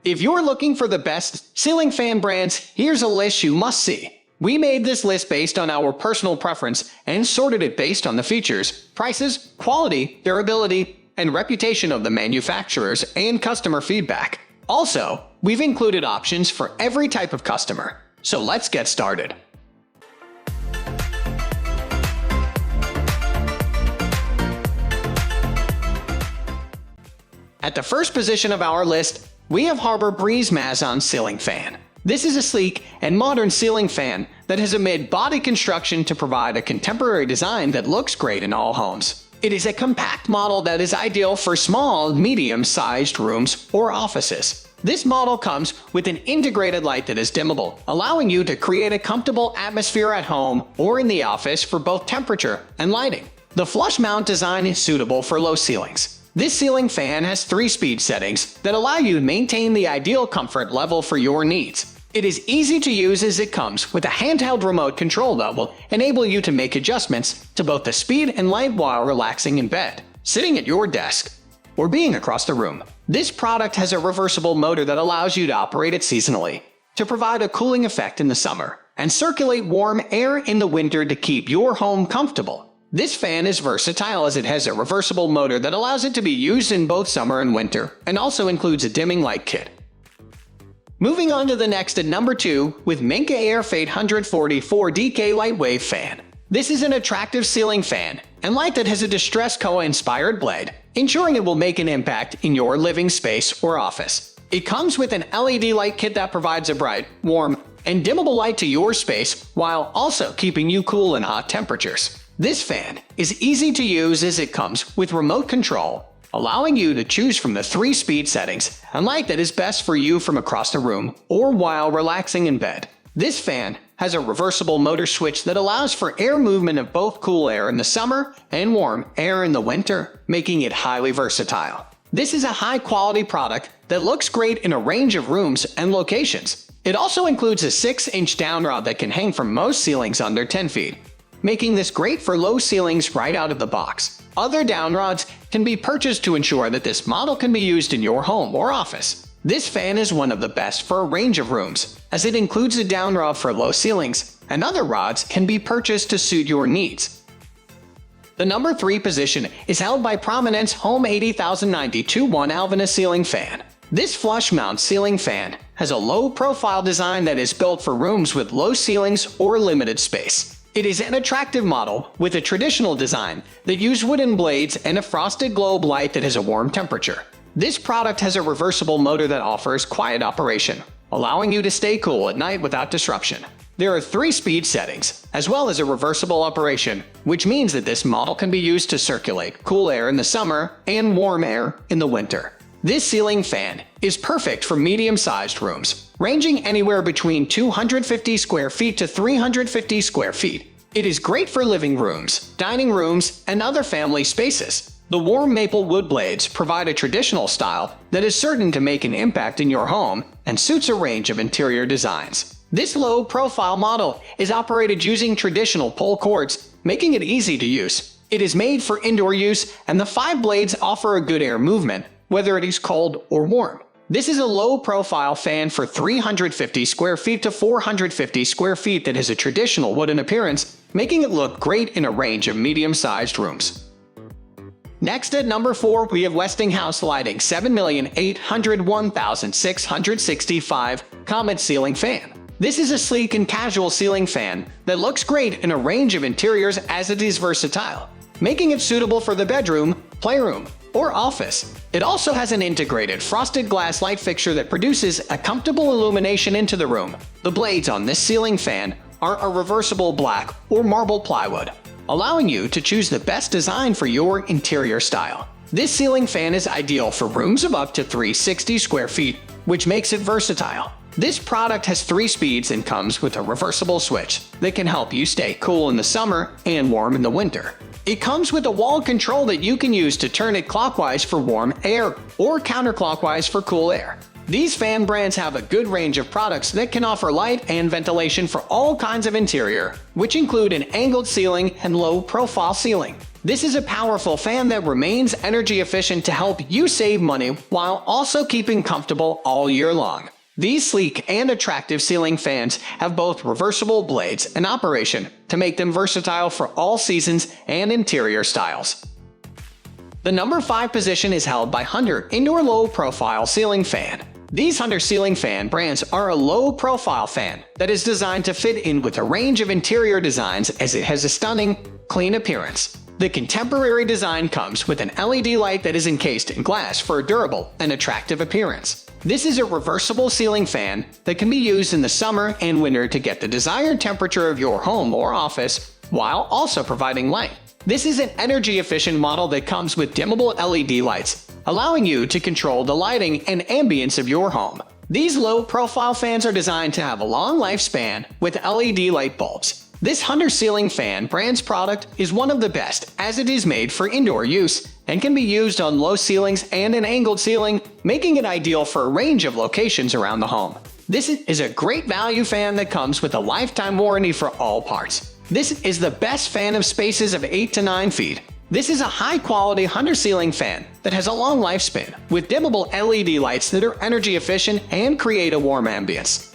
If you're looking for the best ceiling fan brands, here's a list you must see. We made this list based on our personal preference and sorted it based on the features, prices, quality, durability, and reputation of the manufacturers and customer feedback. Also, we've included options for every type of customer. So let's get started. At the first position of our list, we have Harbor Breeze Mazon Ceiling Fan. This is a sleek and modern ceiling fan that has a mid-body construction to provide a contemporary design that looks great in all homes. It is a compact model that is ideal for small, medium-sized rooms or offices. This model comes with an integrated light that is dimmable, allowing you to create a comfortable atmosphere at home or in the office for both temperature and lighting. The flush mount design is suitable for low ceilings. This ceiling fan has 3 speed settings that allow you to maintain the ideal comfort level for your needs. It is easy to use as it comes with a handheld remote control that will enable you to make adjustments to both the speed and light while relaxing in bed, sitting at your desk, or being across the room. This product has a reversible motor that allows you to operate it seasonally to provide a cooling effect in the summer and circulate warm air in the winter to keep your home comfortable. This fan is versatile as it has a reversible motor that allows it to be used in both summer and winter, and also includes a dimming light kit. Moving on to the next at number 2 with Minka-Aire F844-DK Lightwave Fan. This is an attractive ceiling fan and light that has a distressed koa-inspired blade, ensuring it will make an impact in your living space or office. It comes with an LED light kit that provides a bright, warm, and dimmable light to your space while also keeping you cool in hot temperatures. This fan is easy to use as it comes with remote control, allowing you to choose from the 3 speed settings and light that is best for you from across the room or while relaxing in bed. This fan has a reversible motor switch that allows for air movement of both cool air in the summer and warm air in the winter, making it highly versatile. This is a high-quality product that looks great in a range of rooms and locations. It also includes a 6-inch downrod that can hang from most ceilings under 10 feet. Making this great for low ceilings right out of the box. Other downrods can be purchased to ensure that this model can be used in your home or office. This fan is one of the best for a range of rooms, as it includes a downrod for low ceilings, and other rods can be purchased to suit your needs. The number 3 position is held by Prominence Home 80092-1 Alvina Ceiling Fan. This flush mount ceiling fan has a low-profile design that is built for rooms with low ceilings or limited space. It is an attractive model with a traditional design that uses wooden blades and a frosted globe light that has a warm temperature. This product has a reversible motor that offers quiet operation, allowing you to stay cool at night without disruption. There are 3 speed settings, as well as a reversible operation, which means that this model can be used to circulate cool air in the summer and warm air in the winter. This ceiling fan is perfect for medium-sized rooms, ranging anywhere between 250 square feet to 350 square feet. It is great for living rooms, dining rooms, and other family spaces. The warm maple wood blades provide a traditional style that is certain to make an impact in your home and suits a range of interior designs. This low-profile model is operated using traditional pull cords, making it easy to use. It is made for indoor use, and the 5 blades offer a good air movement, whether it is cold or warm. This is a low-profile fan for 350 square feet to 450 square feet that has a traditional wooden appearance, making it look great in a range of medium-sized rooms. Next at number 4, we have Westinghouse Lighting 7,801,665 Comet Ceiling Fan. This is a sleek and casual ceiling fan that looks great in a range of interiors as it is versatile, making it suitable for the bedroom, playroom, or office. It also has an integrated frosted glass light fixture that produces a comfortable illumination into the room. The blades on this ceiling fan are a reversible black or marble plywood, allowing you to choose the best design for your interior style. This ceiling fan is ideal for rooms of up to 360 square feet, which makes it versatile. This product has 3 speeds and comes with a reversible switch that can help you stay cool in the summer and warm in the winter. It comes with a wall control that you can use to turn it clockwise for warm air or counterclockwise for cool air. These fan brands have a good range of products that can offer light and ventilation for all kinds of interior, which include an angled ceiling and low-profile ceiling. This is a powerful fan that remains energy efficient to help you save money while also keeping comfortable all year long. These sleek and attractive ceiling fans have both reversible blades and operation to make them versatile for all seasons and interior styles. The number 5 position is held by Hunter Indoor Low Profile Ceiling Fan. These Hunter ceiling fan brands are a low-profile fan that is designed to fit in with a range of interior designs as it has a stunning, clean appearance. The contemporary design comes with an LED light that is encased in glass for a durable and attractive appearance. This is a reversible ceiling fan that can be used in the summer and winter to get the desired temperature of your home or office while also providing light. This is an energy-efficient model that comes with dimmable LED lights, allowing you to control the lighting and ambience of your home. These low-profile fans are designed to have a long lifespan with LED light bulbs. This Hunter ceiling fan brand's product is one of the best as it is made for indoor use and can be used on low ceilings and an angled ceiling, making it ideal for a range of locations around the home. This is a great value fan that comes with a lifetime warranty for all parts. This is the best fan of spaces of 8 to 9 feet. This is a high-quality Hunter ceiling fan that has a long lifespan with dimmable LED lights that are energy efficient and create a warm ambience.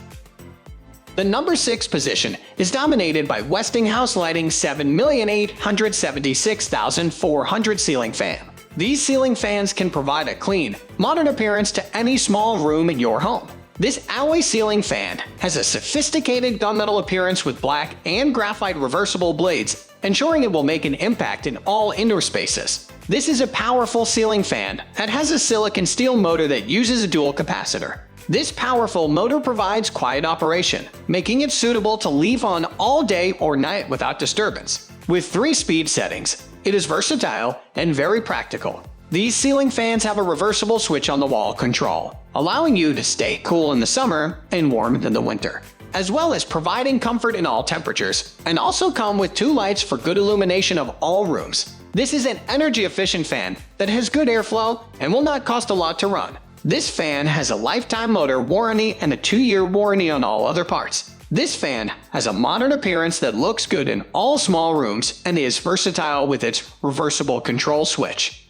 The number 6 position is dominated by Westinghouse Lighting 7,876,400 ceiling fan. These ceiling fans can provide a clean, modern appearance to any small room in your home. This alloy ceiling fan has a sophisticated gunmetal appearance with black and graphite reversible blades, ensuring it will make an impact in all indoor spaces. This is a powerful ceiling fan that has a silicon steel motor that uses a dual capacitor. This powerful motor provides quiet operation, making it suitable to leave on all day or night without disturbance. With 3 speed settings, it is versatile and very practical. These ceiling fans have a reversible switch on the wall control, allowing you to stay cool in the summer and warm in the winter, as well as providing comfort in all temperatures, and also come with 2 lights for good illumination of all rooms. This is an energy-efficient fan that has good airflow and will not cost a lot to run. This fan has a lifetime motor warranty and a 2-year warranty on all other parts. This fan has a modern appearance that looks good in all small rooms and is versatile with its reversible control switch.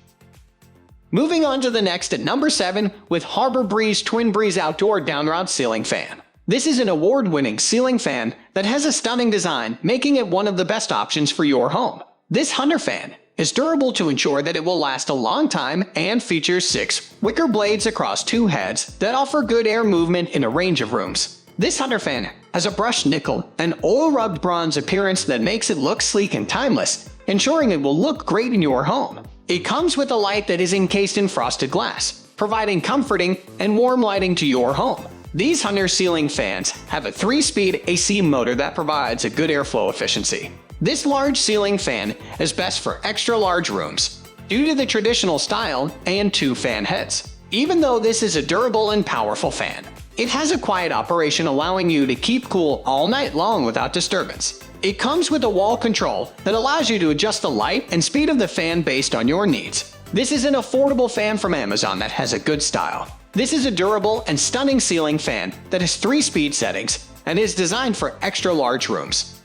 Moving on to the next at number 7 with Harbor Breeze Twin Breeze Outdoor Downrod Ceiling Fan. This is an award-winning ceiling fan that has a stunning design, making it one of the best options for your home. This Hunter fan is durable to ensure that it will last a long time and features 6 wicker blades across 2 heads that offer good air movement in a range of rooms. This Hunter fan has a brushed nickel and oil-rubbed bronze appearance that makes it look sleek and timeless, ensuring it will look great in your home. It comes with a light that is encased in frosted glass, providing comforting and warm lighting to your home. These Hunter ceiling fans have a 3-speed AC motor that provides a good airflow efficiency. This large ceiling fan is best for extra-large rooms, due to the traditional style and 2 fan heads. Even though this is a durable and powerful fan, it has a quiet operation allowing you to keep cool all night long without disturbance. It comes with a wall control that allows you to adjust the light and speed of the fan based on your needs. This is an affordable fan from Amazon that has a good style. This is a durable and stunning ceiling fan that has 3 speed settings and is designed for extra-large rooms.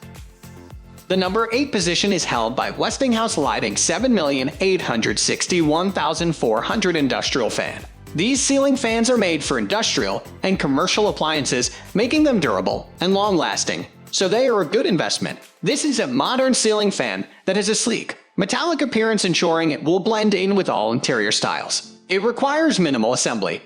The number 8 position is held by Westinghouse Lighting 7,861,400 Industrial Fan. These ceiling fans are made for industrial and commercial appliances, making them durable and long-lasting, so they are a good investment. This is a modern ceiling fan that has a sleek, metallic appearance, ensuring it will blend in with all interior styles. It requires minimal assembly,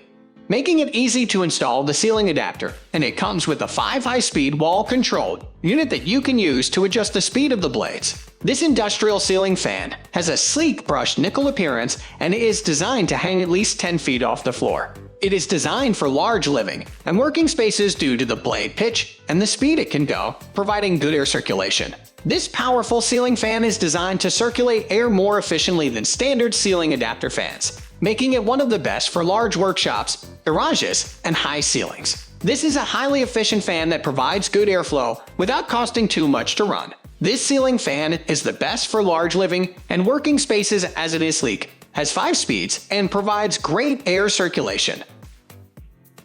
making it easy to install the ceiling adapter, and it comes with a 5 high-speed wall-controlled unit that you can use to adjust the speed of the blades. This industrial ceiling fan has a sleek brushed nickel appearance and is designed to hang at least 10 feet off the floor. It is designed for large living and working spaces due to the blade pitch and the speed it can go, providing good air circulation. This powerful ceiling fan is designed to circulate air more efficiently than standard ceiling adapter fans, making it one of the best for large workshops, garages, and high ceilings. This is a highly efficient fan that provides good airflow without costing too much to run. This ceiling fan is the best for large living and working spaces as it is sleek, has 5 speeds, and provides great air circulation.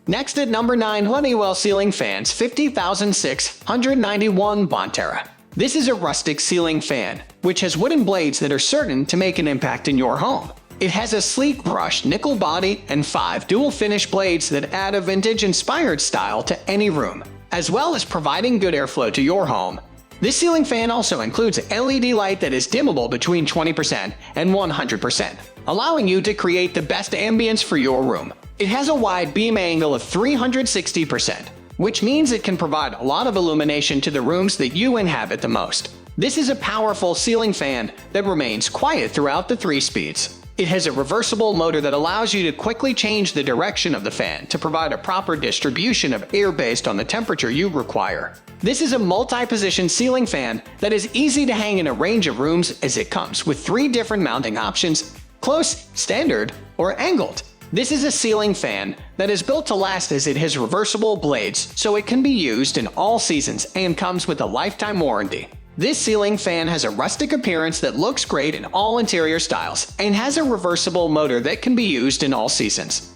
Next at number 9, Honeywell Ceiling Fans 50,691 Bonterra. This is a rustic ceiling fan, which has wooden blades that are certain to make an impact in your home. It has a sleek brushed nickel body and 5 dual finish blades that add a vintage-inspired style to any room, as well as providing good airflow to your home. This ceiling fan also includes an LED light that is dimmable between 20% and 100%, allowing you to create the best ambience for your room. It has a wide beam angle of 360%, which means it can provide a lot of illumination to the rooms that you inhabit the most. This is a powerful ceiling fan that remains quiet throughout the 3 speeds. It has a reversible motor that allows you to quickly change the direction of the fan to provide a proper distribution of air based on the temperature you require. This is a multi-position ceiling fan that is easy to hang in a range of rooms as it comes with 3 different mounting options: close, standard, or angled. This is a ceiling fan that is built to last as it has reversible blades, so it can be used in all seasons and comes with a lifetime warranty. This ceiling fan has a rustic appearance that looks great in all interior styles and has a reversible motor that can be used in all seasons.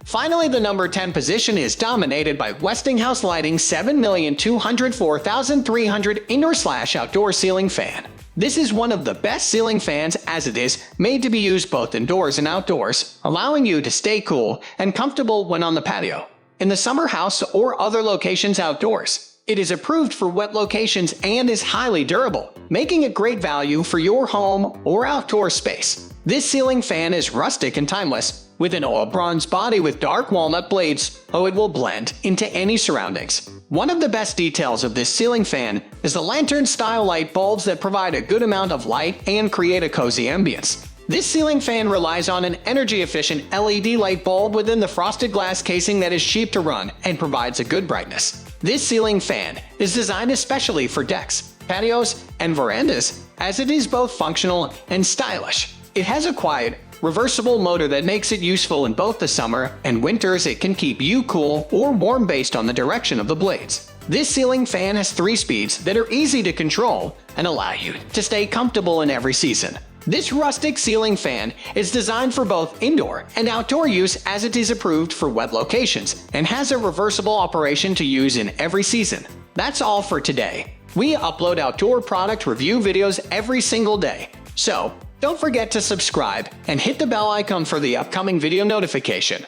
Finally, the number 10 position is dominated by Westinghouse Lighting 7,204,300 Indoor/Outdoor Ceiling Fan. This is one of the best ceiling fans as it is made to be used both indoors and outdoors, allowing you to stay cool and comfortable when on the patio, in the summer house, or other locations outdoors. It is approved for wet locations and is highly durable, making it great value for your home or outdoor space. This ceiling fan is rustic and timeless, with an oil bronze body with dark walnut blades, so it will blend into any surroundings. One of the best details of this ceiling fan is the lantern-style light bulbs that provide a good amount of light and create a cozy ambience. This ceiling fan relies on an energy-efficient LED light bulb within the frosted glass casing that is cheap to run and provides a good brightness. This ceiling fan is designed especially for decks, patios, and verandas, as it is both functional and stylish. It has a quiet, reversible motor that makes it useful in both the summer and winters. It can keep you cool or warm based on the direction of the blades. This ceiling fan has 3 speeds that are easy to control and allow you to stay comfortable in every season. This rustic ceiling fan is designed for both indoor and outdoor use as it is approved for wet locations and has a reversible operation to use in every season. That's all for today. We upload outdoor product review videos every single day, so don't forget to subscribe and hit the bell icon for the upcoming video notification.